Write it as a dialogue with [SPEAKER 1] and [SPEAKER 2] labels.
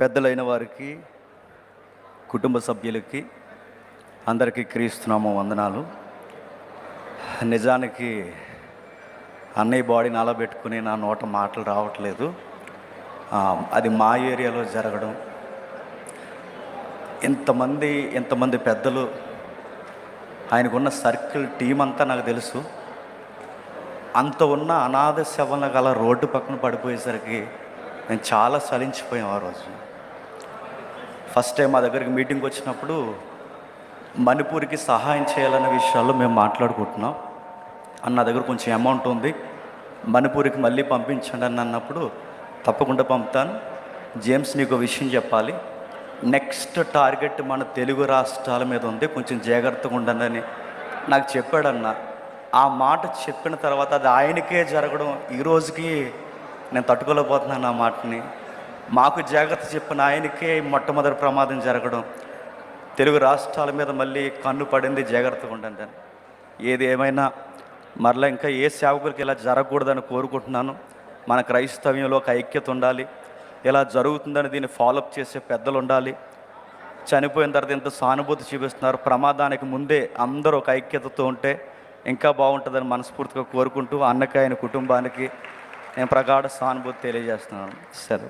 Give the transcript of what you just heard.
[SPEAKER 1] పెద్దలైన వారికి, కుటుంబ సభ్యులకి అందరికీ క్రీస్తునామ వందనాలు. నిజానికి అన్నయ్య బాడీ నాలా పెట్టుకుని నా నోట మాటలు రావట్లేదు. అది మా ఏరియాలో జరగడం, ఎంతమంది పెద్దలు, ఆయనకున్న సర్కిల్ టీం అంతా నాకు తెలుసు. అంత ఉన్న అనాథ శవన గల రోడ్డు పక్కన పడిపోయేసరికి నేను చాలా చలించిపోయాం. ఆ రోజు ఫస్ట్ టైం మా దగ్గరికి మీటింగ్ వచ్చినప్పుడు మణిపూర్కి సహాయం చేయాలనే విషయాల్లో మేము మాట్లాడుకుంటున్నాం. అన్న దగ్గర కొంచెం అమౌంట్ ఉంది, మణిపూర్కి మళ్ళీ పంపించండి అని అన్నప్పుడు తప్పకుండా పంపుతాను. జేమ్స్, నీకు విషయం చెప్పాలి, నెక్స్ట్ టార్గెట్ మన తెలుగు రాష్ట్రాల మీద ఉంది, కొంచెం జాగ్రత్తగా ఉండండి నాకు చెప్పాడన్న. ఆ మాట చెప్పిన తర్వాత అది ఆయనకే జరగడం, ఈరోజుకి నేను తట్టుకోలేకపోతున్నాను ఆ మాటని. మాకు జాగ్రత్త చెప్పిన ఆయనకే మొట్టమొదటి ప్రమాదం జరగడం, తెలుగు రాష్ట్రాల మీద మళ్ళీ కన్ను పడింది, జాగ్రత్తగా ఉండండి అని. ఏది ఏమైనా మరలా ఇంకా ఏ సేవకులకి ఇలా జరగకూడదని కోరుకుంటున్నాను. మన క్రైస్తవ్యంలో ఒక ఐక్యత ఉండాలి. ఇలా జరుగుతుందని దీన్ని ఫాలోఅప్ చేసే పెద్దలు ఉండాలి. చనిపోయిన తర్వాత ఎంత సానుభూతి చూపిస్తున్నారు, ప్రమాదానికి ముందే అందరూ ఒక ఐక్యతతో ఉంటే ఇంకా బాగుంటుందని మనస్ఫూర్తిగా కోరుకుంటూ అన్నకి, ఆయన కుటుంబానికి నేను ప్రగాఢ సానుభూతి తెలియజేస్తున్నాను. సరే.